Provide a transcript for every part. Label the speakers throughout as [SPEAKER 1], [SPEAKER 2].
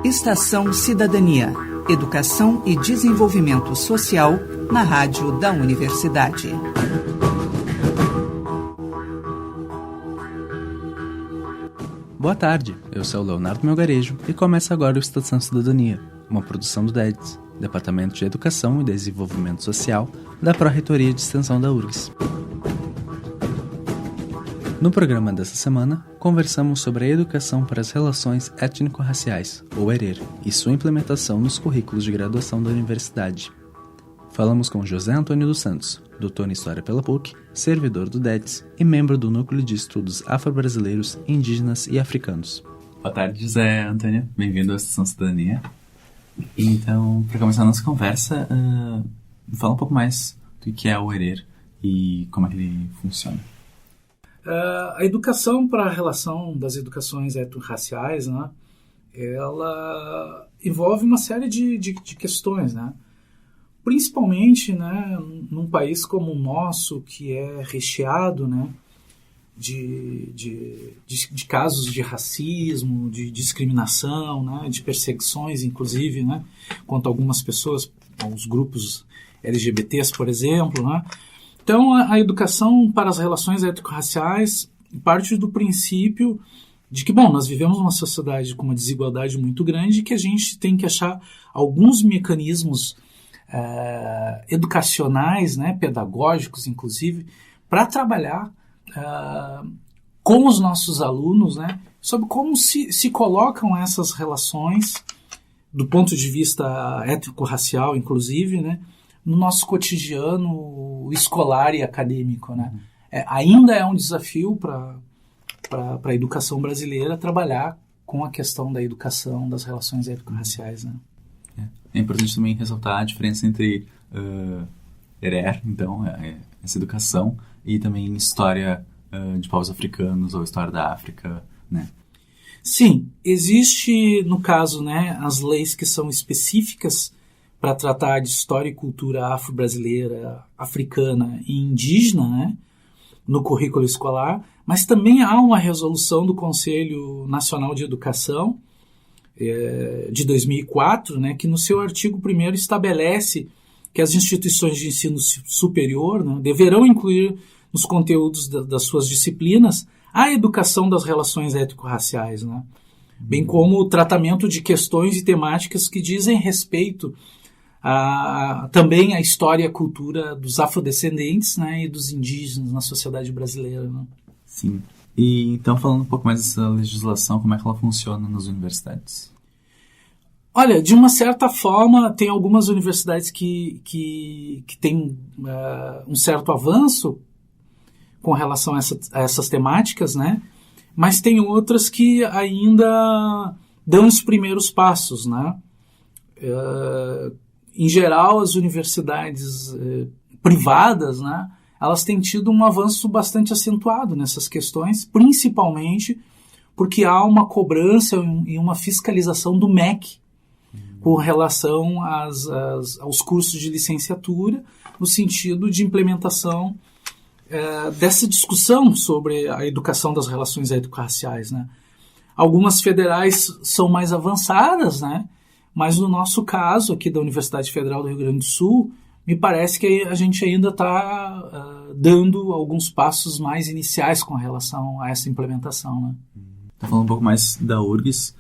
[SPEAKER 1] Estação Cidadania, Educação e Desenvolvimento Social na Rádio da Universidade.
[SPEAKER 2] Boa tarde, eu sou o Leonardo Melgarejo e começa agora o Estação Cidadania, uma produção do DEDS, Departamento de Educação e Desenvolvimento Social da Pró-Reitoria de Extensão da URGS. No programa dessa semana, conversamos sobre a educação para as relações étnico-raciais, ou ERER, e sua implementação nos currículos de graduação da universidade. Falamos com José Antônio dos Santos, doutor em História pela PUC, servidor do DEDS e membro do Núcleo de Estudos Afro-Brasileiros, Indígenas e Africanos.
[SPEAKER 3] Boa tarde, José Antônio. Bem-vindo à Estação Cidadania. Então, para começar a nossa conversa, fala um pouco mais do que é o ERER e como é que ele funciona.
[SPEAKER 4] A educação para a relação das educações étnico-raciais, né, ela envolve uma série de questões, né? Principalmente, né, num país como o nosso, que é recheado, né, de casos de racismo, de discriminação, né, de perseguições, inclusive, né, contra algumas pessoas, os grupos LGBTs, por exemplo, né. Então, a educação para as relações étnico-raciais parte do princípio de que, nós vivemos numa sociedade com uma desigualdade muito grande e que a gente tem que achar alguns mecanismos educacionais, né, pedagógicos, inclusive, para trabalhar com os nossos alunos, né, sobre como se colocam essas relações do ponto de vista étnico-racial, inclusive, né, no nosso cotidiano escolar e acadêmico, né. Ainda é um desafio para a educação brasileira trabalhar com a questão da educação das relações étnico-raciais, né.
[SPEAKER 3] É importante também ressaltar a diferença entre ERER, então, essa educação, e também história de povos africanos ou história da África, né?
[SPEAKER 4] Sim, existe, no caso, né, as leis que são específicas para tratar de história e cultura afro-brasileira, africana e indígena, né, no currículo escolar, mas também há uma resolução do Conselho Nacional de Educação de 2004, né, que no seu artigo 1º estabelece que as instituições de ensino superior, né, deverão incluir nos conteúdos das suas disciplinas a educação das relações étnico-raciais, né, bem como o tratamento de questões e temáticas que dizem respeito também à história e à cultura dos afrodescendentes, né, e dos indígenas na sociedade brasileira, né.
[SPEAKER 3] Sim. E então, falando um pouco mais dessa legislação, como é que ela funciona nas universidades?
[SPEAKER 4] Olha, de uma certa forma, tem algumas universidades que têm um certo avanço com relação a essas temáticas, né? Mas tem outras que ainda dão os primeiros passos, né? Em geral, as universidades privadas, né, elas têm tido um avanço bastante acentuado nessas questões, principalmente porque há uma cobrança e uma fiscalização do MEC com relação aos cursos de licenciatura, no sentido de implementação dessa discussão sobre a educação das relações étnico-raciais, né. Algumas federais são mais avançadas, né, mas no nosso caso, aqui da Universidade Federal do Rio Grande do Sul, me parece que a gente ainda está dando alguns passos mais iniciais com relação a essa implementação, né.
[SPEAKER 3] Tá falando um pouco mais da URGS,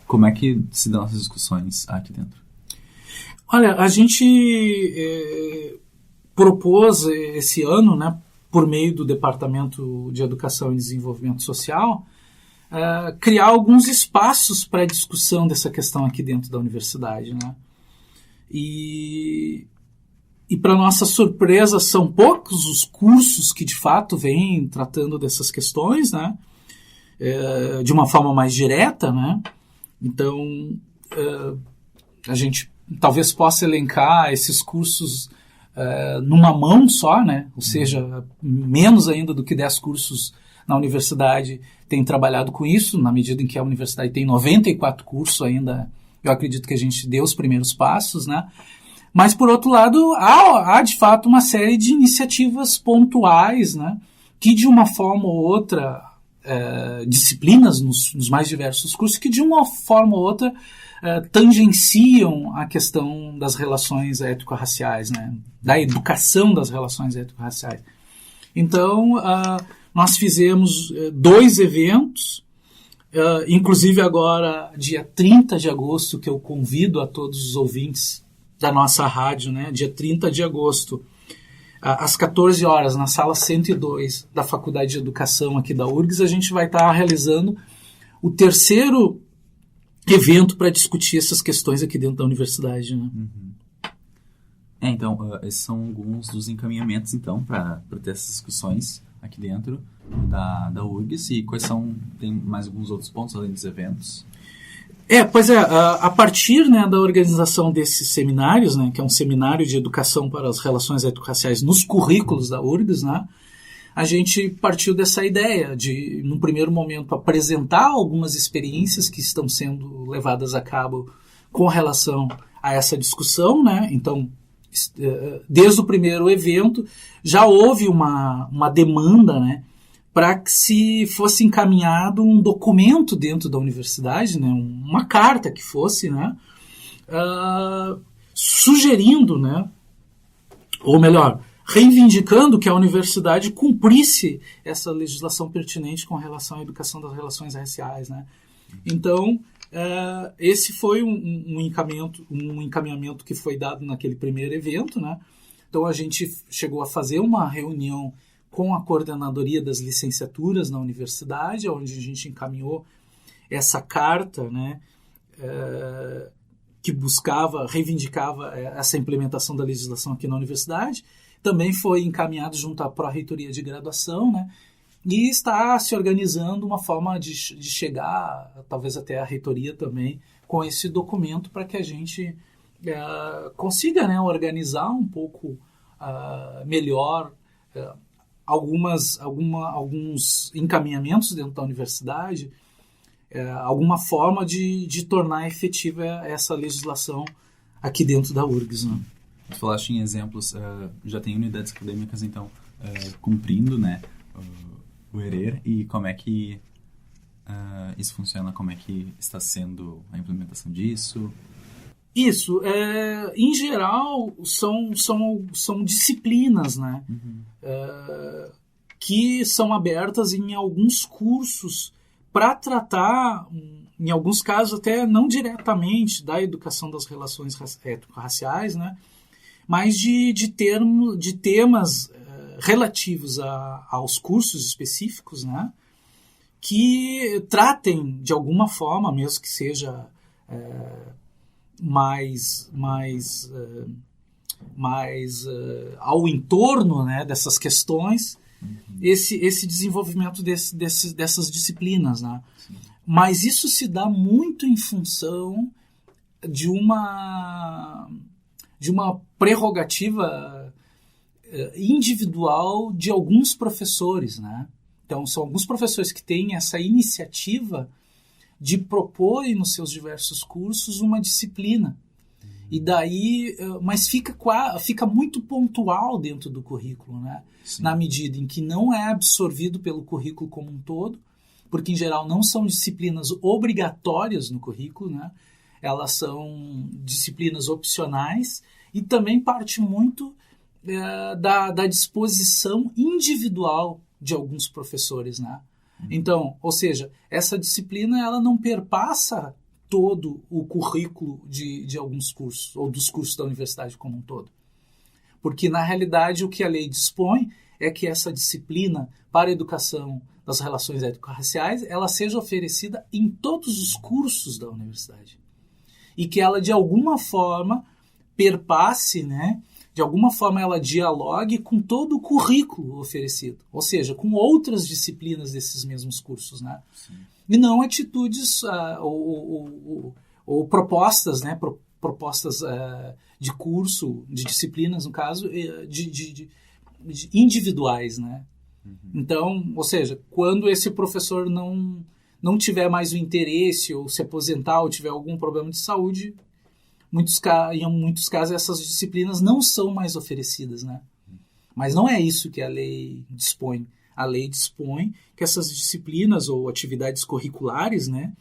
[SPEAKER 3] como é que se dão essas discussões aqui dentro?
[SPEAKER 4] Olha, a gente propôs esse ano, né, por meio do Departamento de Educação e Desenvolvimento Social, criar alguns espaços para a discussão dessa questão aqui dentro da universidade, né? E para nossa surpresa, são poucos os cursos que de fato vêm tratando dessas questões, né? De uma forma mais direta, né? Então, a gente talvez possa elencar esses cursos numa mão só, né? Ou seja, menos ainda do que 10 cursos na universidade tem trabalhado com isso, na medida em que a universidade tem 94 cursos ainda, eu acredito que a gente deu os primeiros passos, né? Mas, por outro lado, há de fato uma série de iniciativas pontuais, né, que de uma forma ou outra disciplinas nos mais diversos cursos que, de uma forma ou outra, tangenciam a questão das relações étnico-raciais, né? Da educação das relações étnico-raciais. Então, nós fizemos 2 eventos, inclusive agora, dia 30 de agosto, que eu convido a todos os ouvintes da nossa rádio, né? Dia 30 de agosto, às 14 horas, na sala 102 da Faculdade de Educação aqui da URGS, a gente vai estar realizando o 3º evento para discutir essas questões aqui dentro da universidade. Né?
[SPEAKER 3] Uhum. Então, esses são alguns dos encaminhamentos, então, para ter essas discussões aqui dentro da URGS. E quais são, tem mais alguns outros pontos além dos eventos?
[SPEAKER 4] Pois é, a partir, né, da organização desses seminários, né, que é um seminário de educação para as relações étnico-raciais nos currículos da URGS, né, a gente partiu dessa ideia de, num primeiro momento, apresentar algumas experiências que estão sendo levadas a cabo com relação a essa discussão, né? Então, desde o primeiro evento, já houve uma demanda, né, para que se fosse encaminhado um documento dentro da universidade, né, uma carta que fosse, né, sugerindo, né, ou melhor, reivindicando que a universidade cumprisse essa legislação pertinente com relação à educação das relações raciais. Né. Então, esse foi um encaminhamento que foi dado naquele primeiro evento. Né. Então, a gente chegou a fazer uma reunião com a coordenadoria das licenciaturas na universidade, onde a gente encaminhou essa carta, né, que reivindicava essa implementação da legislação aqui na universidade. Também foi encaminhado junto à Pró-Reitoria de Graduação, né, e está se organizando uma forma de chegar, talvez até a reitoria também, com esse documento para que a gente consiga, né, organizar um pouco melhor alguns encaminhamentos dentro da universidade, alguma forma de tornar efetiva essa legislação aqui dentro da URGS. Né?
[SPEAKER 3] Tu falaste em exemplos, já tem unidades acadêmicas, então, cumprindo, né, o ERER, e como é que isso funciona, como é que está sendo a implementação disso?
[SPEAKER 4] Isso, em geral, são disciplinas, né, que são abertas em alguns cursos para tratar, em alguns casos até não diretamente da educação das relações étnico-raciais, né, mas de temas relativos aos cursos específicos, né, que tratem de alguma forma, mesmo que seja mais ao entorno, né, dessas questões, esse desenvolvimento dessas disciplinas. Né? Mas isso se dá muito em função de uma prerrogativa individual de alguns professores. Né? Então, são alguns professores que têm essa iniciativa de propor nos seus diversos cursos uma disciplina. E daí, mas fica muito pontual dentro do currículo, né? Na medida em que não é absorvido pelo currículo como um todo, porque em geral não são disciplinas obrigatórias no currículo, né? Elas são disciplinas opcionais e também parte muito da disposição individual de alguns professores, né? Então, ou seja, essa disciplina ela não perpassa todo o currículo de alguns cursos, ou dos cursos da universidade como um todo. Porque, na realidade, o que a lei dispõe é que essa disciplina para a educação das relações étnico-raciais ela seja oferecida em todos os cursos da universidade. E que ela, de alguma forma, perpasse, né? De alguma forma ela dialogue com todo o currículo oferecido, ou seja, com outras disciplinas desses mesmos cursos, né? Sim. E não atitudes ou propostas, né? Propostas de curso, de disciplinas, no caso, de individuais, né? Uhum. Então, ou seja, quando esse professor não tiver mais o interesse ou se aposentar ou tiver algum problema de saúde, em muitos casos essas disciplinas não são mais oferecidas, né? Mas não é isso que a lei dispõe. a lei dispõe que essas disciplinas ou atividades curriculares, né,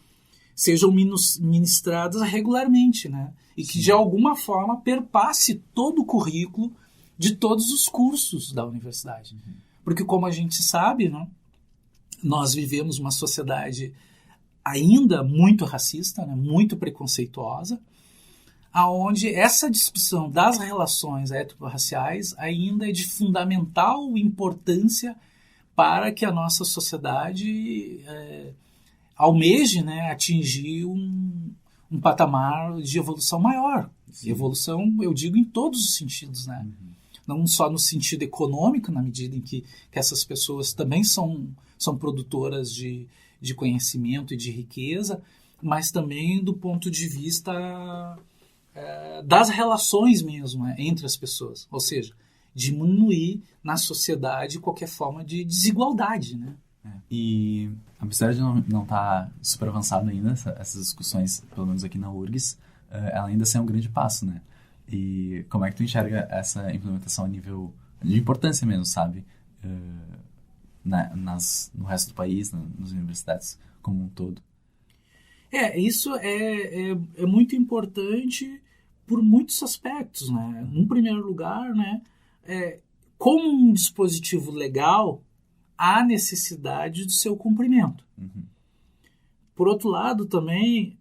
[SPEAKER 4] sejam ministradas regularmente, né, e que de alguma forma perpasse todo o currículo de todos os cursos da universidade. Porque, como a gente sabe, né, nós vivemos uma sociedade ainda muito racista, né, muito preconceituosa, aonde essa discussão das relações étnico-raciais ainda é de fundamental importância para que a nossa sociedade almeje, né, atingir um patamar de evolução maior. Sim. Evolução, eu digo, em todos os sentidos, né? Não só no sentido econômico, na medida em que essas pessoas também são produtoras de conhecimento e de riqueza, mas também do ponto de vista das relações mesmo, né, entre as pessoas. Ou seja, diminuir na sociedade qualquer forma de desigualdade, né?
[SPEAKER 3] E apesar de não estar super avançado ainda, essas discussões, pelo menos aqui na URGS, ela ainda assim é um grande passo, né? E como é que tu enxerga essa implementação a nível de importância mesmo, sabe? No resto do país, nas universidades como um todo.
[SPEAKER 4] Isso é muito importante por muitos aspectos, né? Num primeiro lugar, né, como um dispositivo legal, há necessidade do seu cumprimento. Por outro lado, também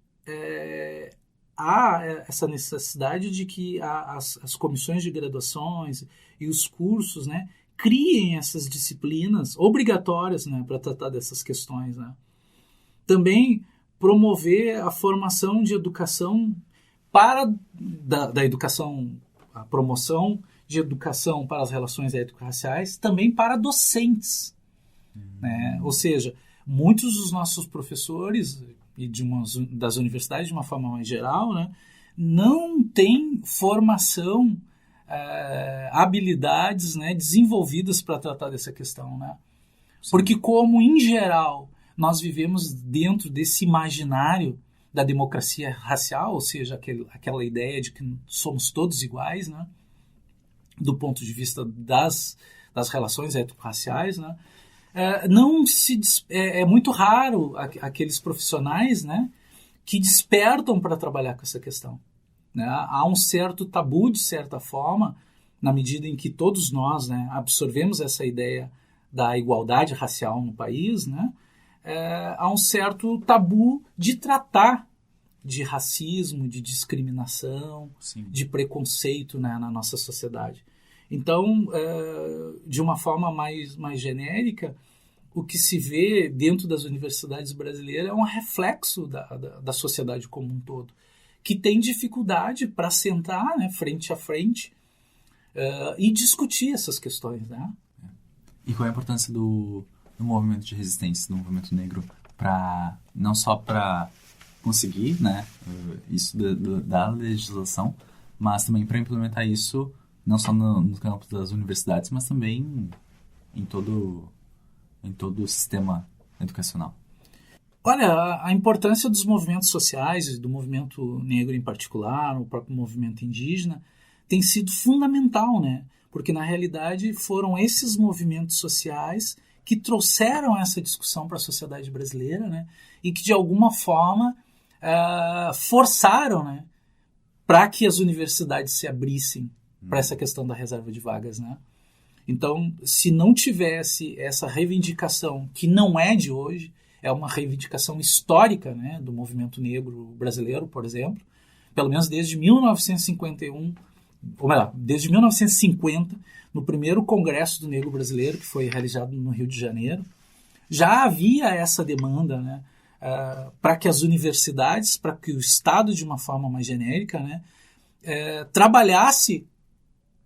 [SPEAKER 4] há essa necessidade de que as comissões de graduações e os cursos, né, criem essas disciplinas obrigatórias, né, para tratar dessas questões, né. Também promover a formação de educação da educação, a promoção de educação para as relações étnico-raciais, também para docentes. Né? Ou seja, muitos dos nossos professores e das universidades, de uma forma mais geral, né, não têm formação, habilidades, né, desenvolvidas para tratar dessa questão. Né? Porque, como, em geral, nós vivemos dentro desse imaginário da democracia racial, ou seja, aquela ideia de que somos todos iguais, né, do ponto de vista das relações étnico-raciais, né, é muito raro aqueles profissionais, né, que despertam para trabalhar com essa questão. Né? Há um certo tabu, de certa forma, na medida em que todos nós, né, absorvemos essa ideia da igualdade racial no país, né, há um certo tabu de tratar de racismo, de discriminação, sim, de preconceito, né, na nossa sociedade. Então, de uma forma mais genérica, o que se vê dentro das universidades brasileiras é um reflexo da sociedade como um todo, que tem dificuldade para sentar, né, frente a frente e discutir essas questões. Né?
[SPEAKER 3] E qual é a importância do movimento de resistência, do movimento negro, não só para conseguir, né, isso da legislação, mas também para implementar isso não só no campo das universidades, mas também em todo o sistema educacional?
[SPEAKER 4] Olha, a importância dos movimentos sociais, do movimento negro em particular, o próprio movimento indígena, tem sido fundamental, né? Porque, na realidade, foram esses movimentos sociais que trouxeram essa discussão para a sociedade brasileira, né? E que, de alguma forma, forçaram, né, para que as universidades se abrissem para essa questão da reserva de vagas, né? Então, se não tivesse essa reivindicação, que não é de hoje, é uma reivindicação histórica, né, do movimento negro brasileiro, por exemplo, pelo menos desde 1951, ou melhor, desde 1950, no primeiro Congresso do Negro Brasileiro, que foi realizado no Rio de Janeiro, já havia essa demanda, né, para que as universidades, para que o Estado, de uma forma mais genérica, né, trabalhasse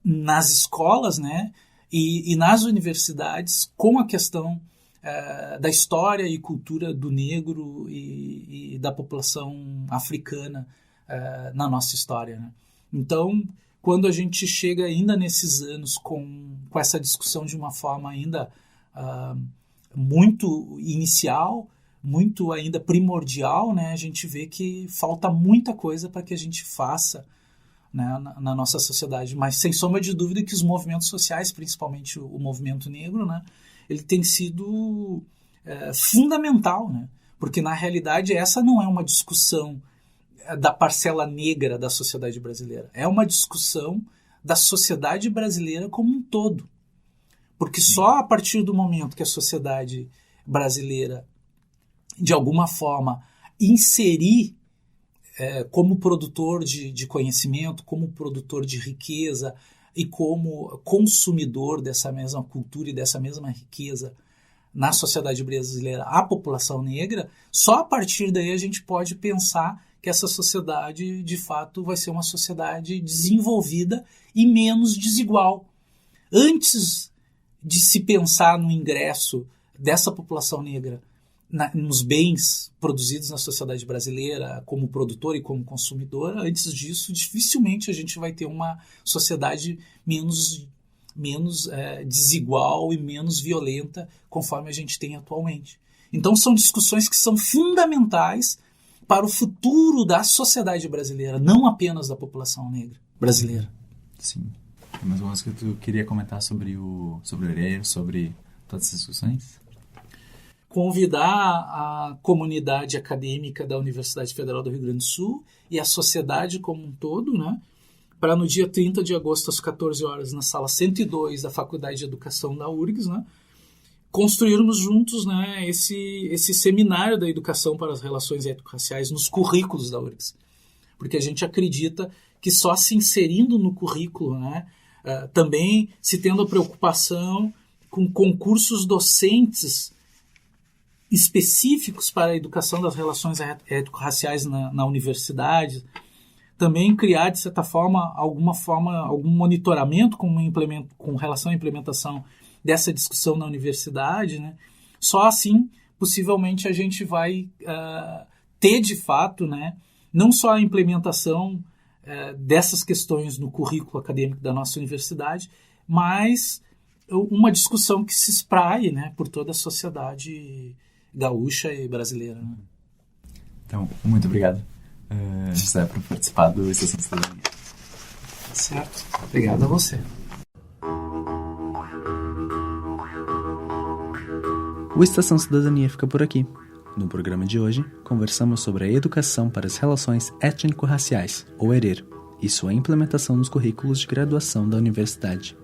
[SPEAKER 4] nas escolas, né, e nas universidades com a questão da história e cultura do negro e da população africana na nossa história. Né? Então, quando a gente chega ainda nesses anos com essa discussão de uma forma ainda muito inicial, muito ainda primordial, né, a gente vê que falta muita coisa para que a gente faça, né, na nossa sociedade, mas sem sombra de dúvida que os movimentos sociais, principalmente o movimento negro, né, ele tem sido fundamental, né? Porque, na realidade, essa não é uma discussão da parcela negra da sociedade brasileira. É uma discussão da sociedade brasileira como um todo. Porque só a partir do momento que a sociedade brasileira, de alguma forma, inserir como produtor de conhecimento, como produtor de riqueza e como consumidor dessa mesma cultura e dessa mesma riqueza na sociedade brasileira, a população negra, só a partir daí a gente pode pensar que essa sociedade, de fato, vai ser uma sociedade desenvolvida e menos desigual. Antes de se pensar no ingresso dessa população negra nos bens produzidos na sociedade brasileira, como produtor e como consumidor, antes disso, dificilmente a gente vai ter uma sociedade menos desigual e menos violenta conforme a gente tem atualmente. Então são discussões que são fundamentais para o futuro da sociedade brasileira, não apenas da população negra brasileira.
[SPEAKER 3] Sim. Tem mais alguma coisa que tu queria comentar sobre o ERER, sobre todas essas discussões?
[SPEAKER 4] Convidar a comunidade acadêmica da Universidade Federal do Rio Grande do Sul e a sociedade como um todo, né, para no dia 30 de agosto, às 14 horas, na sala 102 da Faculdade de Educação da URGS, né, construirmos juntos, né, esse seminário da educação para as relações étnico-raciais nos currículos da URGS. Porque a gente acredita que só se inserindo no currículo, né, também se tendo a preocupação com concursos docentes específicos para a educação das relações étnico-raciais na universidade, também criar, de certa forma, algum monitoramento com relação à implementação dessa discussão na universidade, né? Só assim, possivelmente, a gente vai ter, de fato, né, não só a implementação dessas questões no currículo acadêmico da nossa universidade, mas uma discussão que se espraie, né, por toda a sociedade gaúcha e brasileira. Né?
[SPEAKER 3] Então, muito obrigado, José, por participar do Estação Cidadania.
[SPEAKER 4] Certo. Obrigado a você.
[SPEAKER 2] O Estação Cidadania fica por aqui. No programa de hoje, conversamos sobre a educação para as relações étnico-raciais, ou ERER, e sua implementação nos currículos de graduação da universidade.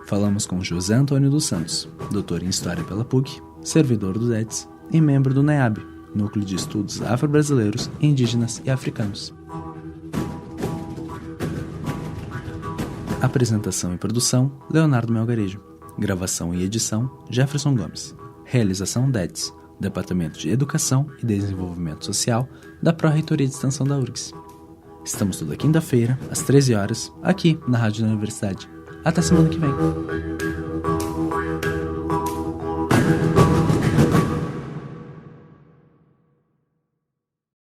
[SPEAKER 2] Falamos com José Antônio dos Santos, doutor em História pela PUC, servidor do DETS e membro do NEAB, Núcleo de Estudos Afro-Brasileiros, Indígenas e Africanos. Apresentação e produção, Leonardo Melgarejo. Gravação e edição, Jefferson Gomes. Realização DETS, Departamento de Educação e Desenvolvimento Social da Pró-Reitoria de Extensão da URGS. Estamos toda quinta-feira, às 13 horas, aqui na Rádio da Universidade. Até semana que vem.